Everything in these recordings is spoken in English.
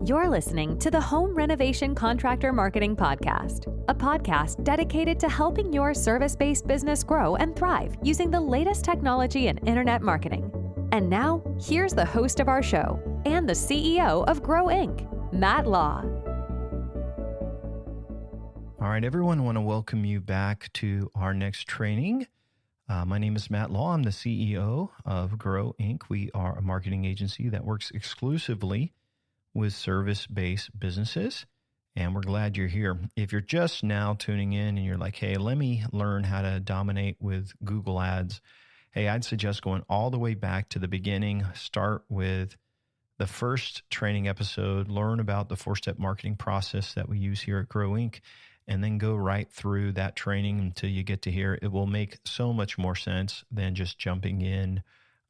You're listening to the Home Renovation Contractor Marketing Podcast, a podcast dedicated to helping your service-based business grow and thrive using the latest technology in internet marketing. And now, here's the host of our show and the CEO of Grow Inc., Matt Law. All right, everyone, I want to welcome you back to our next training. My name is Matt Law. I'm the CEO of Grow Inc. We are a marketing agency that works exclusively with service-based businesses, and we're glad you're here. If you're just now tuning in and you're like, hey, let me learn how to dominate with Google Ads, hey, I'd suggest going all the way back to the beginning. Start with the first training episode, learn about the four-step marketing process that we use here at Grow Inc., and then go right through that training until you get to here. It will make so much more sense than just jumping in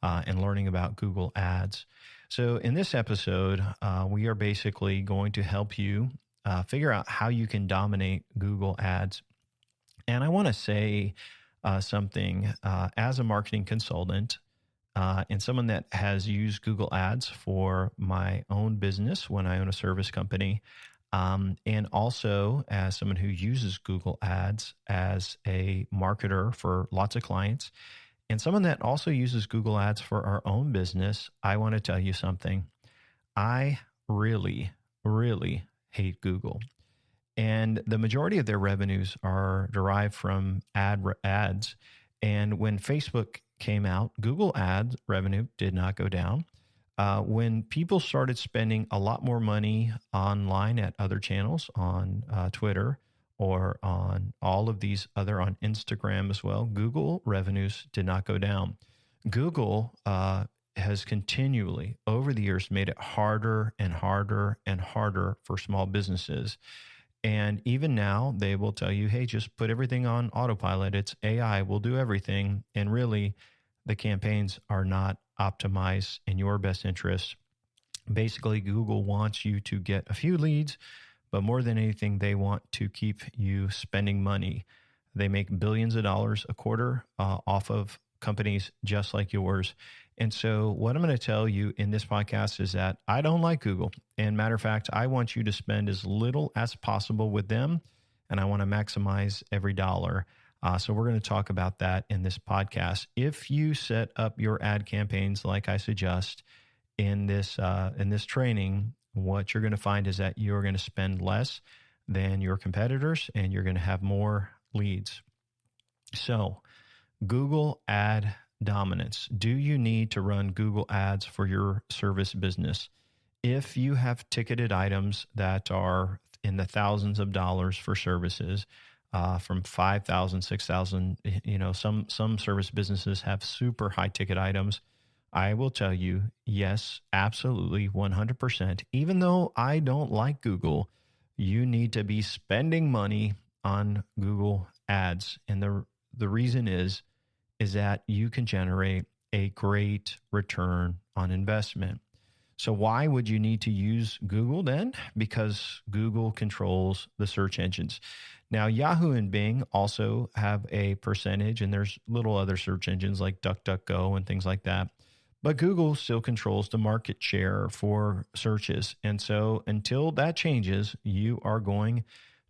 and learning about Google Ads. So in this episode, we are basically going to help you figure out how you can dominate Google Ads. And I want to say something as a marketing consultant and someone that has used Google Ads for my own business when I own a service company, and also as someone who uses Google Ads as a marketer for lots of clients, and someone that also uses Google Ads for our own business. I want to tell you something. I really, really hate Google. And the majority of their revenues are derived from ads. And when Facebook came out, Google Ads revenue did not go down. When people started spending a lot more money online at other channels, on Twitter or on all of these other, on Instagram as well, Google revenues did not go down. Google has continually, over the years, made it harder and harder and harder for small businesses. And even now, they will tell you, hey, just put everything on autopilot. It's AI, will do everything. And really, the campaigns are not optimized in your best interest. Basically, Google wants you to get a few leads, but more than anything, they want to keep you spending money. They make billions of dollars a quarter off of companies just like yours. And so what I'm going to tell you in this podcast is that I don't like Google. And matter of fact, I want you to spend as little as possible with them, and I want to maximize every dollar. So we're going to talk about that in this podcast. If you set up your ad campaigns like I suggest in this training, what you're going to find is that you're going to spend less than your competitors and you're going to have more leads. So Google ad dominance. Do you need to run Google ads for your service business? If you have ticketed items that are in the thousands of dollars for services, from $5,000, $6,000, some service businesses have super high ticket items. I will tell you, yes, absolutely, 100%. Even though I don't like Google, you need to be spending money on Google ads. And the reason is that you can generate a great return on investment. So why would you need to use Google then? Because Google controls the search engines. Now, Yahoo and Bing also have a percentage, and there's little other search engines like DuckDuckGo and things like that. But Google still controls the market share for searches. And so until that changes, you are going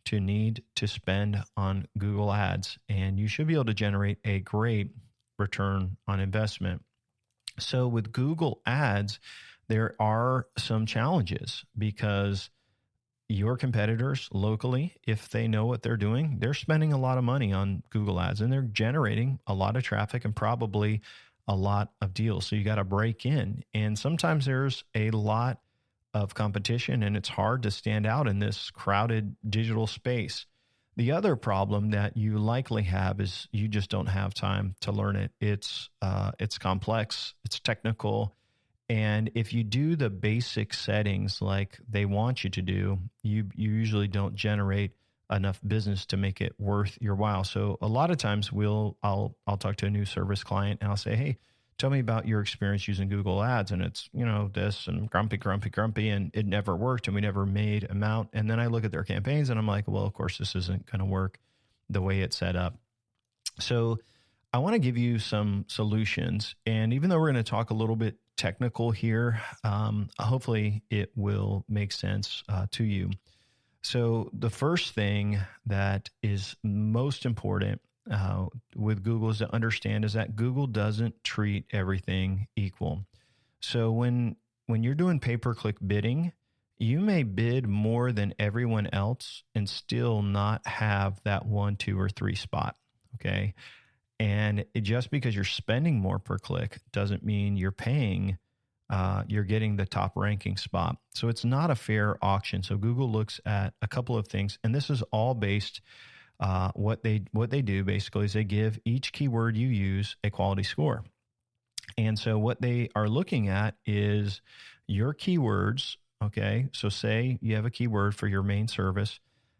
to need to spend on Google ads, and you should be able to generate a great return on investment. So with Google ads, there are some challenges because your competitors locally, if they know what they're doing, they're spending a lot of money on Google ads and they're generating a lot of traffic and probably a lot of deals. So you got to break in. And sometimes there's a lot of competition and it's hard to stand out in this crowded digital space. The other problem that you likely have is you just don't have time to learn it. It's complex, it's technical. And if you do the basic settings like they want you to do, you usually don't generate enough business to make it worth your while. So a lot of times I'll talk to a new service client and I'll say, hey, tell me about your experience using Google ads. And it's, this and grumpy, and it never worked and we never made amount. And then I look at their campaigns and I'm like, well, of course, this isn't going to work the way it's set up. So I want to give you some solutions. And even though we're going to talk a little bit technical here. Hopefully it will make sense to you. So the first thing that is most important with Google is to understand is that Google doesn't treat everything equal. So when you're doing pay-per-click bidding, you may bid more than everyone else and still not have that 1, 2, or 3 spot. Okay. And just because you're spending more per click doesn't mean you're getting the top ranking spot. So it's not a fair auction. So Google looks at a couple of things, and this is all based, what they do basically is they give each keyword you use a quality score. And so what they are looking at is your keywords. Okay. So say you have a keyword for your main service.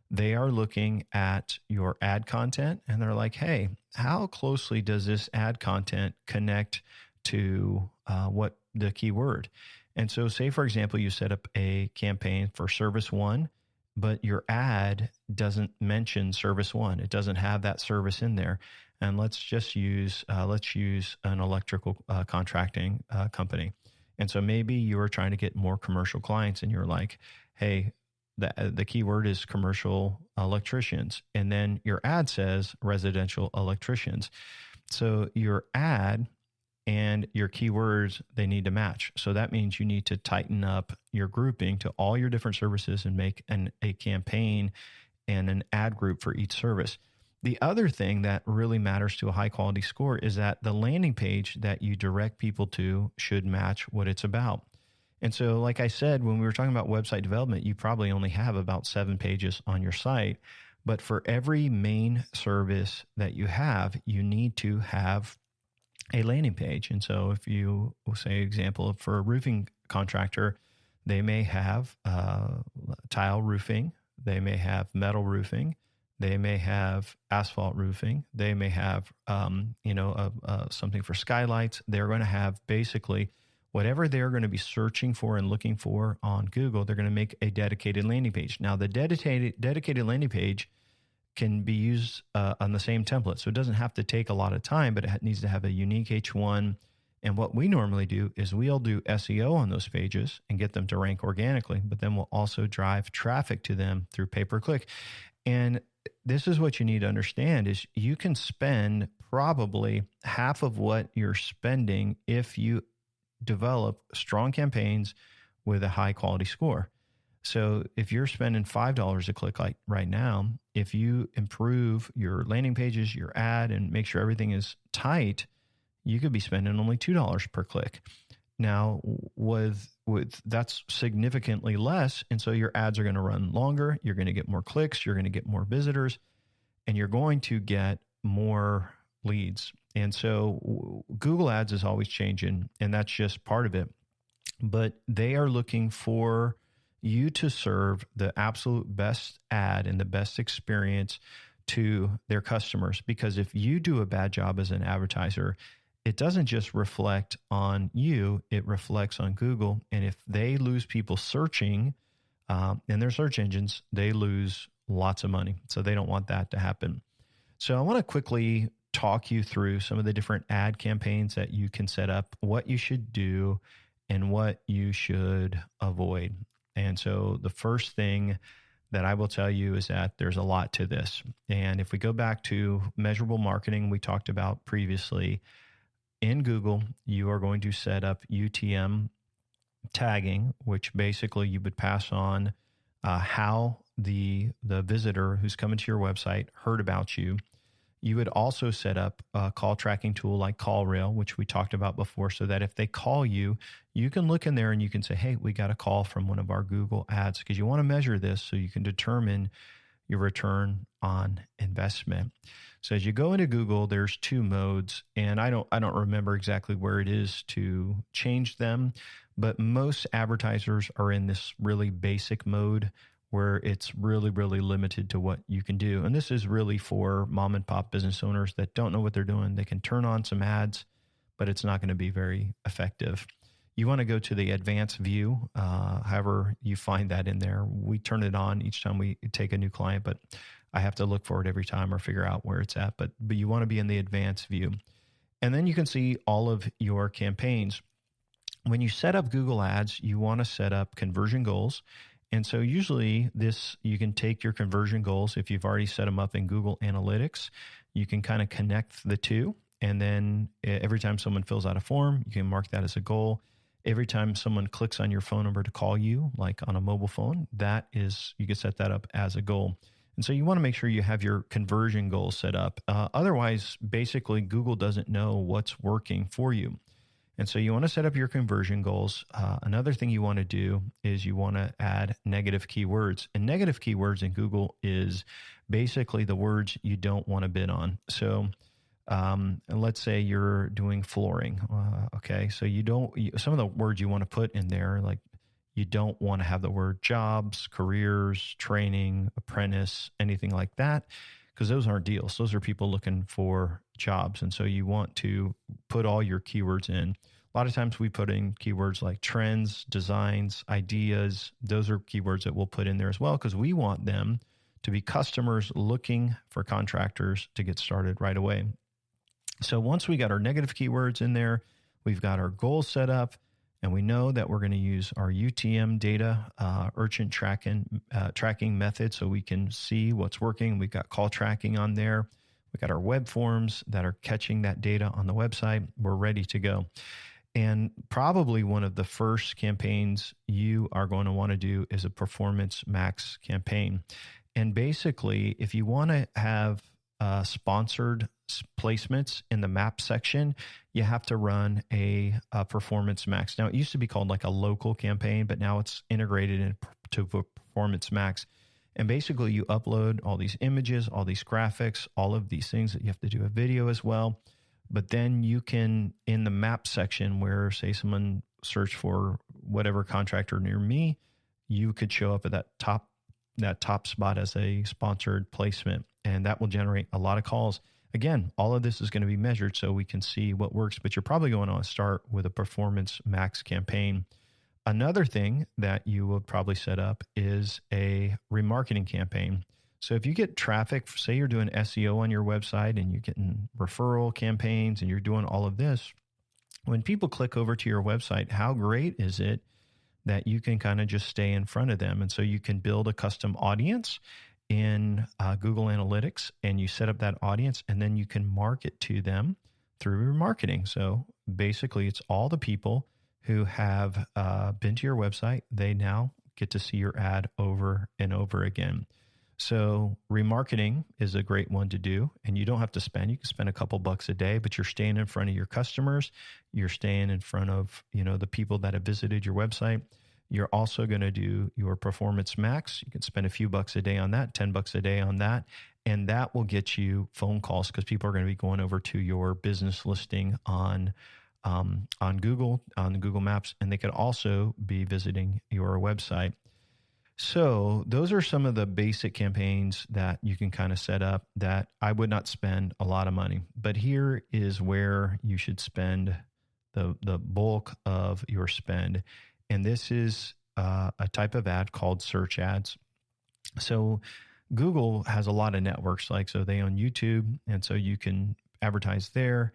They are looking at your ad content and they're like, hey, how closely does this ad content connect to what the keyword? And so say, for example, you set up a campaign for service 1, but your ad doesn't mention service 1. It doesn't have that service in there. And let's use an electrical contracting company. And so maybe you are trying to get more commercial clients and you're like, hey, the keyword is commercial electricians. And then your ad says residential electricians. So your ad and your keywords, they need to match. So that means you need to tighten up your grouping to all your different services and make a campaign and an ad group for each service. The other thing that really matters to a high quality score is that the landing page that you direct people to should match what it's about. And so, like I said, when we were talking about website development, you probably only have about 7 pages on your site. But for every main service that you have, you need to have a landing page. And so if you say, example, for a roofing contractor, they may have tile roofing, they may have metal roofing, they may have asphalt roofing, they may have something for skylights. They're going to have basically whatever they're going to be searching for and looking for on Google. They're going to make a dedicated landing page. Now, the dedicated landing page can be used on the same template. So it doesn't have to take a lot of time, but it needs to have a unique H1. And what we normally do is we'll do SEO on those pages and get them to rank organically, but then we'll also drive traffic to them through pay-per-click. And this is what you need to understand is you can spend probably half of what you're spending if you develop strong campaigns with a high quality score. So if you're spending $5 a click like right now, if you improve your landing pages, your ad, and make sure everything is tight, you could be spending only $2 per click. Now, with that's significantly less, and so your ads are going to run longer, you're going to get more clicks, you're going to get more visitors, and you're going to get more leads. And so Google Ads is always changing, and that's just part of it. But they are looking for you to serve the absolute best ad and the best experience to their customers. Because if you do a bad job as an advertiser, it doesn't just reflect on you, it reflects on Google. And if they lose people searching in their search engines, they lose lots of money. So they don't want that to happen. So I want to quickly talk you through some of the different ad campaigns that you can set up, what you should do, and what you should avoid. And so the first thing that I will tell you is that there's a lot to this. And if we go back to measurable marketing we talked about previously, in Google, you are going to set up UTM tagging, which basically you would pass on how the visitor who's coming to your website heard about you. You would also set up a call tracking tool like CallRail, which we talked about before, so that if they call you, you can look in there and you can say, hey, we got a call from one of our Google ads, because you want to measure this so you can determine your return on investment. So as you go into Google, there's 2 modes, and I don't remember exactly where it is to change them, but most advertisers are in this really basic mode where it's really, really limited to what you can do. And this is really for mom and pop business owners that don't know what they're doing. They can turn on some ads, but it's not going to be very effective. You want to go to the advanced view, however you find that in there. We turn it on each time we take a new client, but I have to look for it every time or figure out where it's at. But you want to be in the advanced view. And then you can see all of your campaigns. when you set up Google Ads, you want to set up conversion goals. And so usually you can take your conversion goals, if you've already set them up in Google Analytics, you can kind of connect the two. And then every time someone fills out a form, you can mark that as a goal. Every time someone clicks on your phone number to call you, like on a mobile phone, you can set that up as a goal. And so you want to make sure you have your conversion goals set up. Otherwise, basically, Google doesn't know what's working for you. And so you want to set up your conversion goals. Another thing you want to do is you want to add negative keywords. And negative keywords in Google is basically the words you don't want to bid on. So let's say you're doing flooring. Okay. So some of the words you want to put in there, like you don't want to have the word jobs, careers, training, apprentice, anything like that, because those aren't deals. Those are people looking for jobs. And so you want to put all your keywords in. A lot of times we put in keywords like trends, designs, ideas. Those are keywords that we'll put in there as well, because we want them to be customers looking for contractors to get started right away. So once we got our negative keywords in there, we've got our goals set up, and we know that we're going to use our UTM data, urgent tracking method, so we can see what's working. We've got call tracking on there. We've got our web forms that are catching that data on the website. We're ready to go. And probably one of the first campaigns you are going to want to do is a Performance Max campaign. And basically, if you want to have sponsored placements in the map section, you have to run a Performance Max. Now, it used to be called like a local campaign, but now it's integrated into Performance Max. And basically, you upload all these images, all these graphics, all of these things that you have to do a video as well. But then you can, in the map section where, say, someone searched for whatever contractor near me, you could show up at that top spot as a sponsored placement, and that will generate a lot of calls. Again, all of this is going to be measured so we can see what works, but you're probably going to want to start with a Performance Max campaign. Another thing that you will probably set up is a remarketing campaign. So if you get traffic, say you're doing SEO on your website and you're getting referral campaigns and you're doing all of this, when people click over to your website, how great is it that you can kind of just stay in front of them? And so you can build a custom audience in Google Analytics, and you set up that audience, and then you can market to them through remarketing. So basically, it's all the people who have been to your website. They now get to see your ad over and over again. So remarketing is a great one to do, and you don't have to spend. You can spend a couple bucks a day, but you're staying in front of your customers. You're staying in front of, the people that have visited your website. You're also going to do your Performance Max. You can spend a few bucks a day on that, 10 bucks a day on that, and that will get you phone calls because people are going to be going over to your business listing on Google, on the Google Maps, and they could also be visiting your website. So those are some of the basic campaigns that you can kind of set up that I would not spend a lot of money. But here is where you should spend the bulk of your spend. And this is a type of ad called search ads. So Google has a lot of networks, so they own YouTube, and so you can advertise there.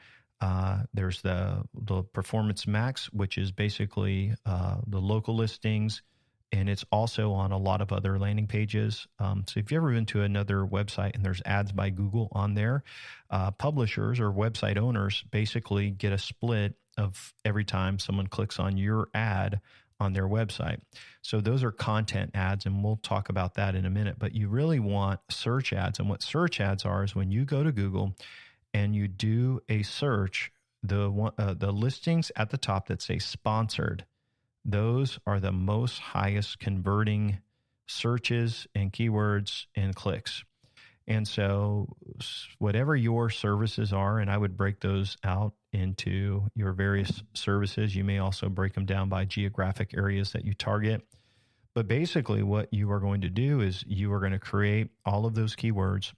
There's the Performance Max, which is basically the local listings. And it's also on a lot of other landing pages. So if you've ever been to another website and there's ads by Google on there, publishers or website owners basically get a split of every time someone clicks on your ad on their website. So those are content ads, and we'll talk about that in a minute. But you really want search ads. And what search ads are is when you go to Google and you do a search, the listings at the top that say sponsored, those are the most highest converting searches and keywords and clicks. And so whatever your services are, and I would break those out into your various services. You may also break them down by geographic areas that you target. But basically what you are going to do is you are going to create all of those keywords,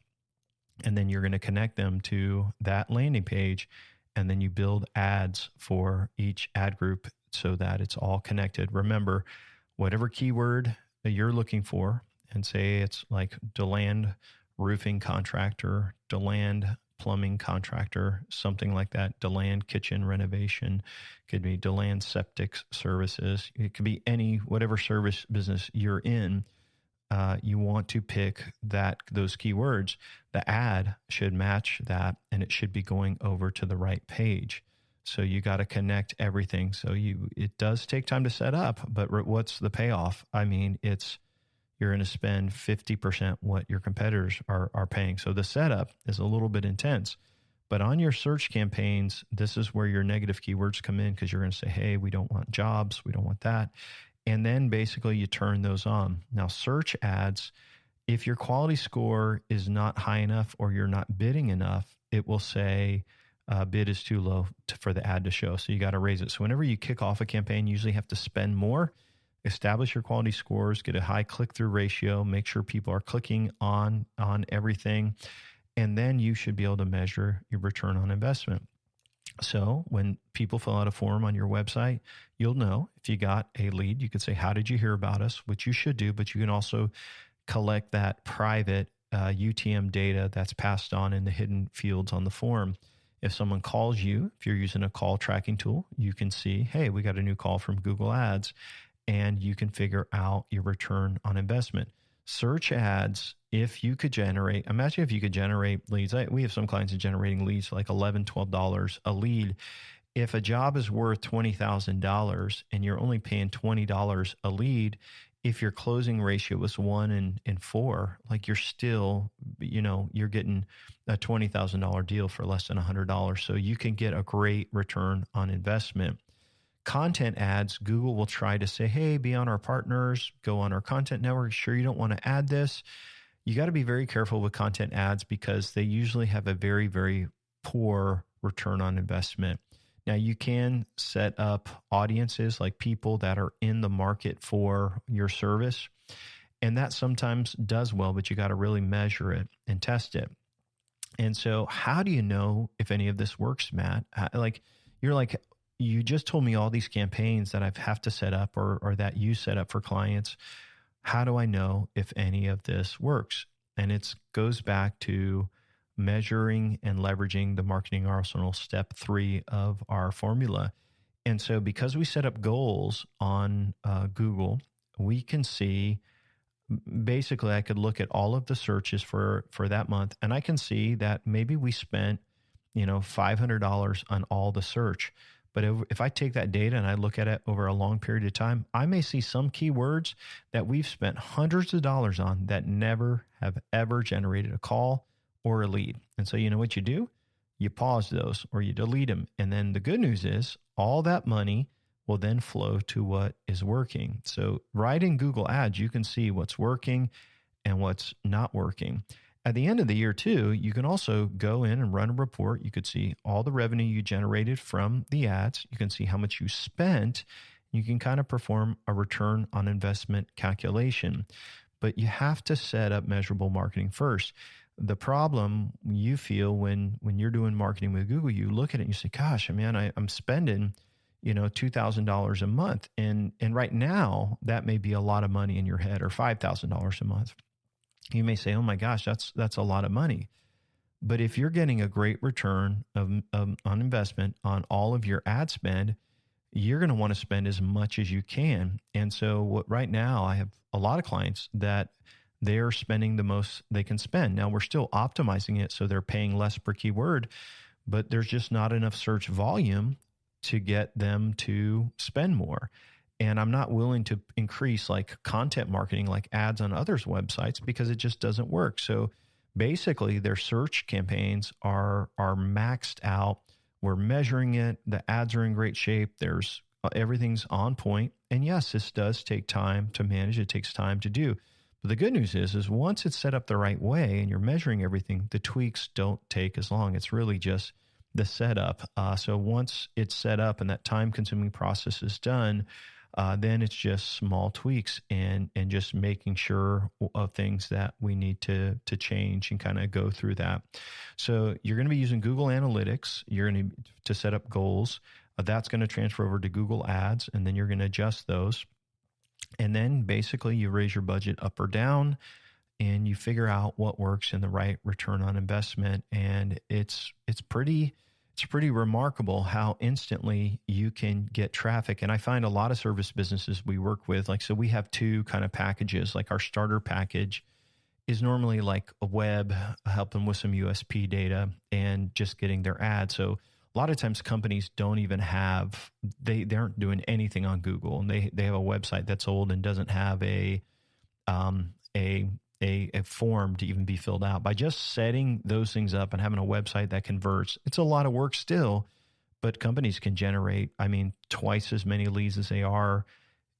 and then you're going to connect them to that landing page. And then you build ads for each ad group so that it's all connected. Remember, whatever keyword that you're looking for, and say it's like DeLand roofing contractor, DeLand plumbing contractor, something like that, DeLand kitchen renovation, could be DeLand septic services. It could be whatever service business you're in. You want to pick those keywords. The ad should match that, and it should be going over to the right page. So you got to connect everything. So it does take time to set up, but what's the payoff? I mean, you're going to spend 50% what your competitors are paying. So the setup is a little bit intense. But on your search campaigns, this is where your negative keywords come in, because you're going to say, hey, we don't want jobs, we don't want that. And then basically you turn those on. Now, search ads, if your quality score is not high enough or you're not bidding enough, it will say bid is too low for the ad to show. So you got to raise it. So whenever you kick off a campaign, you usually have to spend more, establish your quality scores, get a high click-through ratio, make sure people are clicking on everything, and then you should be able to measure your return on investment. So when people fill out a form on your website, you'll know if you got a lead. You could say, how did you hear about us? Which you should do, but you can also collect that private UTM data that's passed on in the hidden fields on the form. If someone calls you, if you're using a call tracking tool, you can see, hey, we got a new call from Google Ads, and you can figure out your return on investment. Search ads, imagine if you could generate leads. We have some clients that are generating leads for like $11, $12 a lead. If a job is worth $20,000 and you're only paying $20 a lead, if your closing ratio was 1 in 4, like you're still, you're getting a $20,000 deal for less than $100. So you can get a great return on investment. Content ads, Google will try to say, hey, be on our partners, go on our content network. Sure, you don't want to add this. You got to be very careful with content ads because they usually have a very, very poor return on investment. Now, you can set up audiences like people that are in the market for your service, and that sometimes does well, but you got to really measure it and test it. And so how do you know if any of this works, Matt? You just told me all these campaigns that I have to set up or that you set up for clients. How do I know if any of this works? And it goes back to measuring and leveraging the marketing arsenal, step 3 of our formula. And so because we set up goals on Google, we can see, basically I could look at all of the searches for that month, and I can see that maybe we spent, $500 on all the search. But if I take that data and I look at it over a long period of time, I may see some keywords that we've spent hundreds of dollars on that never have ever generated a call or a lead. And so you know what you do? You pause those or you delete them. And then the good news is all that money will then flow to what is working. So right in Google Ads, you can see what's working and what's not working. At the end of the year too, you can also go in and run a report. You could see all the revenue you generated from the ads. You can see how much you spent. You can kind of perform a return on investment calculation, but you have to set up measurable marketing first. The problem you feel when you're doing marketing with Google, you look at it and you say, gosh, man, I'm spending, $2,000 a month. And right now that may be a lot of money in your head, or $5,000 a month. You may say, oh my gosh, that's a lot of money. But if you're getting a great return on investment on all of your ad spend, you're going to want to spend as much as you can. And so right now I have a lot of clients that they're spending the most they can spend. Now we're still optimizing it, so they're paying less per keyword, but there's just not enough search volume to get them to spend more. And I'm not willing to increase like content marketing, like ads on others' websites, because it just doesn't work. So basically their search campaigns are maxed out. We're measuring it. The ads are in great shape. Everything's on point. And yes, this does take time to manage. It takes time to do. But the good news is once it's set up the right way and you're measuring everything, the tweaks don't take as long. It's really just the setup. So once it's set up and that time-consuming process is done, then it's just small tweaks and just making sure of things that we need to change and kind of go through that. So you're going to be using Google Analytics. You're going to set up goals. That's going to transfer over to Google Ads, and then you're going to adjust those. And then basically you raise your budget up or down. and you figure out what works and the right return on investment. And it's pretty remarkable how instantly you can get traffic. And I find a lot of service businesses we work with, like, so we have two kind of packages. Like our starter package is normally like a web, help them with some USP data and just getting their ads. So a lot of times companies don't even have, they aren't doing anything on Google, and they have a website that's old and doesn't have a form to even be filled out. By just setting those things up and having a website that converts, it's a lot of work still, but companies can generate, twice as many leads as they are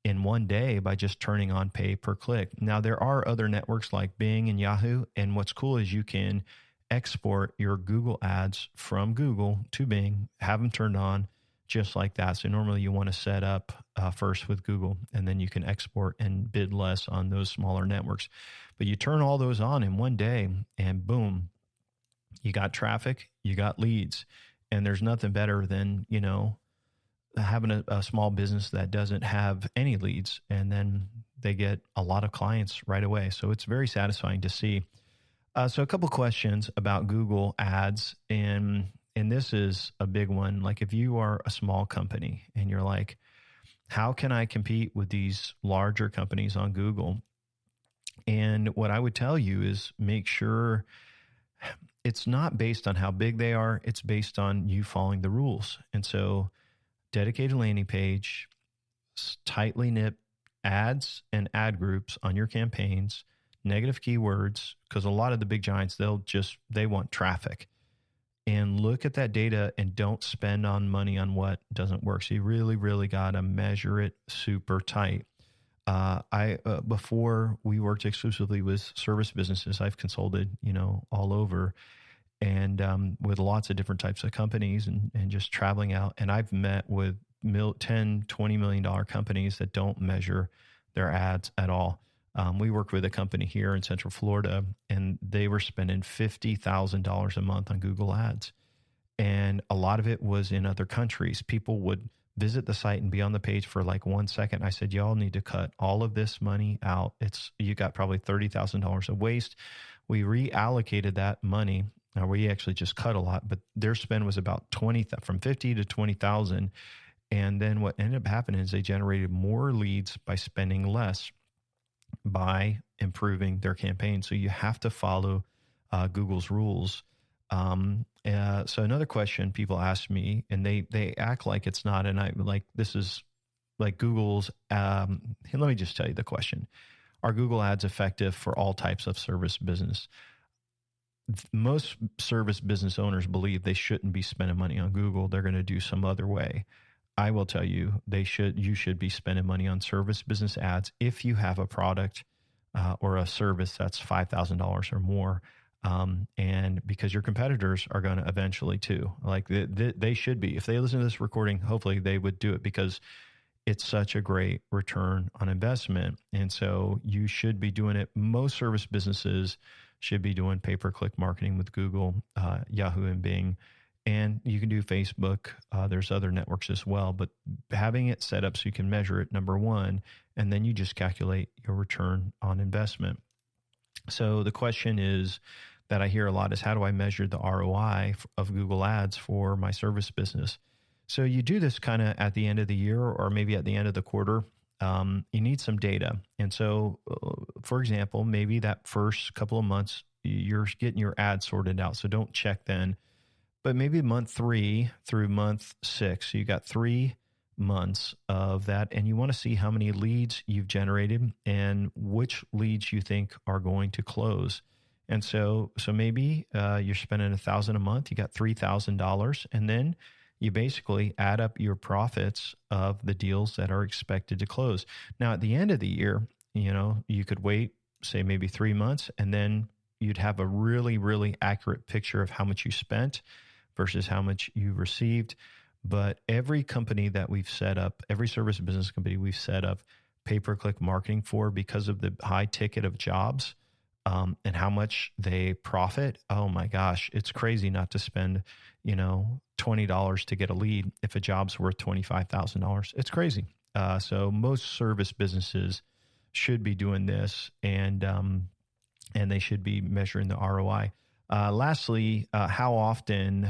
in one day by just turning on pay per click. Now, there are other networks like Bing and Yahoo, and what's cool is you can export your Google ads from Google to Bing, have them turned on just like that. So normally you want to set up first with Google, and then you can export and bid less on those smaller networks. But you turn all those on in one day, and boom, you got traffic, you got leads. And there's nothing better than, having a small business that doesn't have any leads, and then they get a lot of clients right away. So it's very satisfying to see. So a couple questions about Google ads, and this is a big one. Like, if you are a small company and you're like, how can I compete with these larger companies on Google? And what I would tell you is make sure it's not based on how big they are. It's based on you following the rules. And so dedicated landing page, tightly knit ads and ad groups on your campaigns, negative keywords, because a lot of the big giants, they want traffic. And look at that data and don't spend on money on what doesn't work. So you really, really got to measure it super tight. Before we worked exclusively with service businesses, I've consulted, all over, and with lots of different types of companies, and just traveling out. And I've met with $10, $20 million companies that don't measure their ads at all. We worked with a company here in Central Florida, and they were spending $50,000 a month on Google ads. And a lot of it was in other countries. People would visit the site and be on the page for like 1 second. I said, y'all need to cut all of this money out. You got probably $30,000 of waste. We reallocated that money. Now, we actually just cut a lot, but their spend was about from 50 to 20,000. And then what ended up happening is they generated more leads by spending less, by improving their campaign. So you have to follow Google's rules. So another question people ask me, and they act like it's not, and I like, this is like Google's, let me just tell you the question. Are Google ads effective for all types of service business? Most service business owners believe they shouldn't be spending money on Google. They're going to do some other way. I will tell you, you should be spending money on service business ads if you have a product or a service that's $5,000 or more. And because your competitors are going to eventually too, like they should be. If they listen to this recording, hopefully they would do it, because it's such a great return on investment. And so you should be doing it. Most service businesses should be doing pay-per-click marketing with Google, Yahoo, and Bing. And you can do Facebook. There's other networks as well, but having it set up so you can measure it, number one, and then you just calculate your return on investment. So the question is that I hear a lot is, how do I measure the ROI of Google ads for my service business? So you do this kind of at the end of the year, or maybe at the end of the quarter. You need some data. And so, for example, maybe that first couple of months, you're getting your ads sorted out. So don't check then. But maybe month 3 through month 6, so you got 3 months of that, and you want to see how many leads you've generated and which leads you think are going to close. And so maybe you're spending $1,000 a month, you got $3,000, and then you basically add up your profits of the deals that are expected to close. Now, at the end of the year, you could wait, say maybe 3 months, and then you'd have a really, really accurate picture of how much you spent versus how much you received. But every company that we've set up, every service business company we've set up pay-per-click marketing for, because of the high ticket of jobs and how much they profit, oh my gosh, it's crazy not to spend, $20 to get a lead if a job's worth $25,000. It's crazy. So most service businesses should be doing this. And and they should be measuring the ROI. Lastly, how often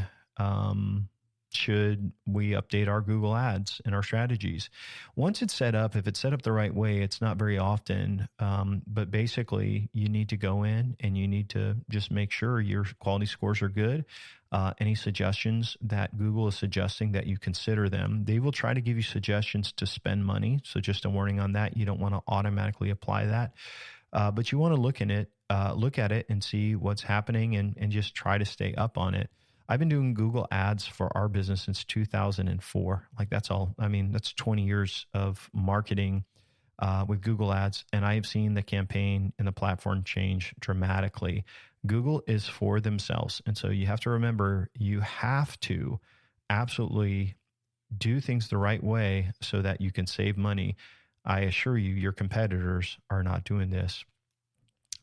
should we update our Google Ads and our strategies? Once it's set up, if it's set up the right way, it's not very often. But basically, you need to go in and you need to just make sure your quality scores are good. Any suggestions that Google is suggesting, that you consider them. They will try to give you suggestions to spend money. So just a warning on that. You don't want to automatically apply that. But you want to look at it and see what's happening and just try to stay up on it. I've been doing Google Ads for our business since 2004. Like that's 20 years of marketing with Google Ads. And I've seen the campaign and the platform change dramatically. Google is for themselves. And so you have to remember, you have to absolutely do things the right way so that you can save money. I assure you, your competitors are not doing this.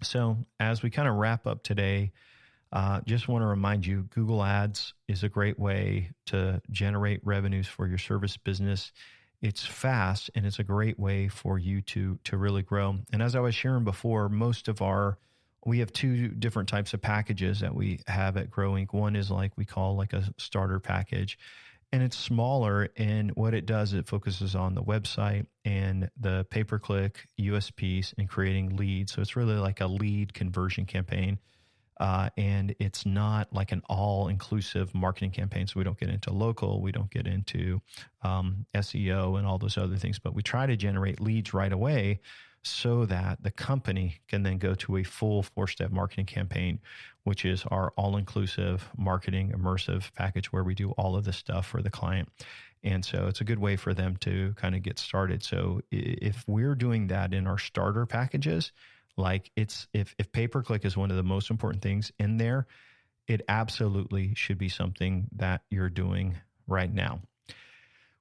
So as we kind of wrap up today, just want to remind you, Google Ads is a great way to generate revenues for your service business. It's fast and it's a great way for you to really grow. And as I was sharing before, we have two different types of packages that we have at Grow Inc. One is like we call like a starter package, and it's smaller. And what it does, it focuses on the website and the pay-per-click USPs and creating leads. So it's really like a lead conversion campaign. And it's not like an all-inclusive marketing campaign. So we don't get into local, we don't get into SEO and all those other things, but we try to generate leads right away so that the company can then go to a full 4-step marketing campaign, which is our all-inclusive marketing immersive package where we do all of this stuff for the client. And so it's a good way for them to kind of get started. So if we're doing that in our starter packages, like if pay-per-click is one of the most important things in there, it absolutely should be something that you're doing right now.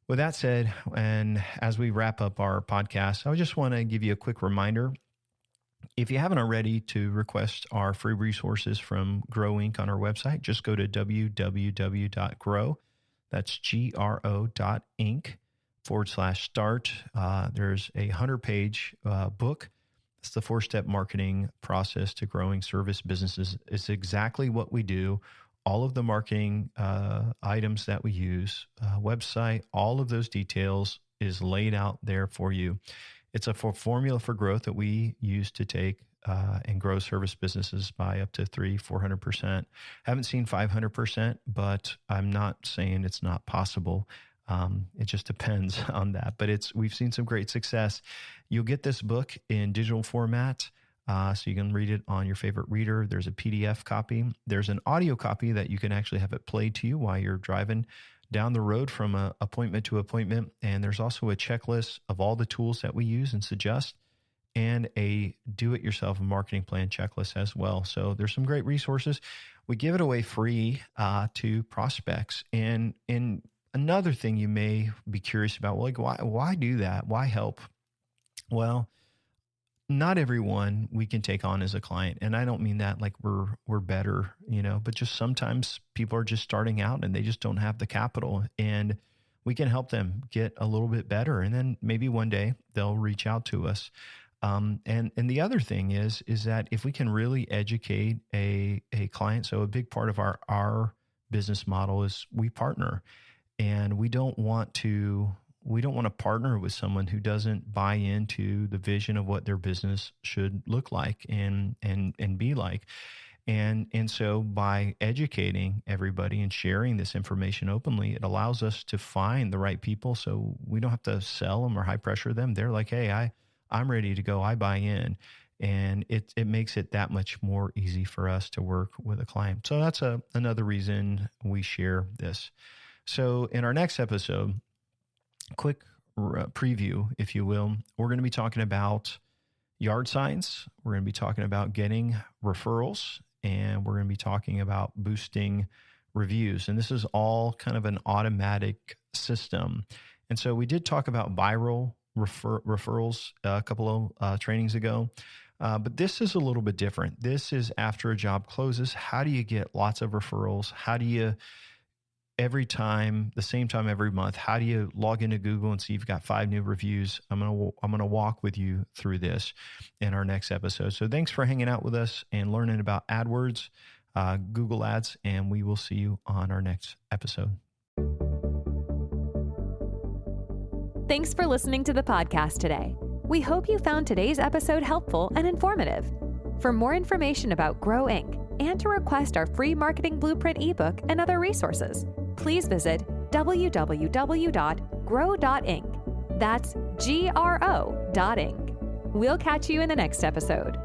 With that said, and as we wrap up our podcast, I just want to give you a quick reminder. If you haven't already, to request our free resources from Grow Inc. on our website, just go to www.grow. That's GRO.inc/start. There's a 100-page book. It's the 4-step marketing process to growing service businesses. It's exactly what we do. All of the marketing items that we use, website, all of those details is laid out there for you. It's a formula for growth that we use to take and grow service businesses by up to 300-400%. Haven't seen 500%, but I'm not saying it's not possible. It just depends on that, but we've seen some great success. You'll get this book in digital format, so you can read it on your favorite reader. There's a PDF copy. There's an audio copy that you can actually have it played to you while you're driving down the road from appointment to appointment. And there's also a checklist of all the tools that we use and suggest, and a do-it-yourself marketing plan checklist as well. So there's some great resources. We give it away free to prospects. And another thing you may be curious about, well, like why do that? Why help? Well, not everyone we can take on as a client. And I don't mean that like we're better, but just sometimes people are just starting out and they just don't have the capital, and we can help them get a little bit better. And then maybe one day they'll reach out to us. And the other thing is that if we can really educate a client, so a big part of our business model is we partner. And we don't want to partner with someone who doesn't buy into the vision of what their business should look like and be like. And so by educating everybody and sharing this information openly, it allows us to find the right people. So we don't have to sell them or high pressure them. They're like, hey, I'm ready to go. I buy in. And it makes it that much more easy for us to work with a client. So that's another reason we share this. So in our next episode, quick preview, if you will, we're going to be talking about yard signs. We're going to be talking about getting referrals, and we're going to be talking about boosting reviews. And this is all kind of an automatic system. And so we did talk about viral referrals a couple of trainings ago. But this is a little bit different. This is after a job closes. How do you get lots of referrals? How do you every time, the same time every month. How do you log into Google and see you've got 5 new reviews? I'm gonna walk with you through this in our next episode. So thanks for hanging out with us and learning about AdWords, Google Ads, and we will see you on our next episode. Thanks for listening to the podcast today. We hope you found today's episode helpful and informative. For more information about Grow Inc. and to request our free marketing blueprint ebook and other resources, please visit www.grow.inc. That's GRO.inc. We'll catch you in the next episode.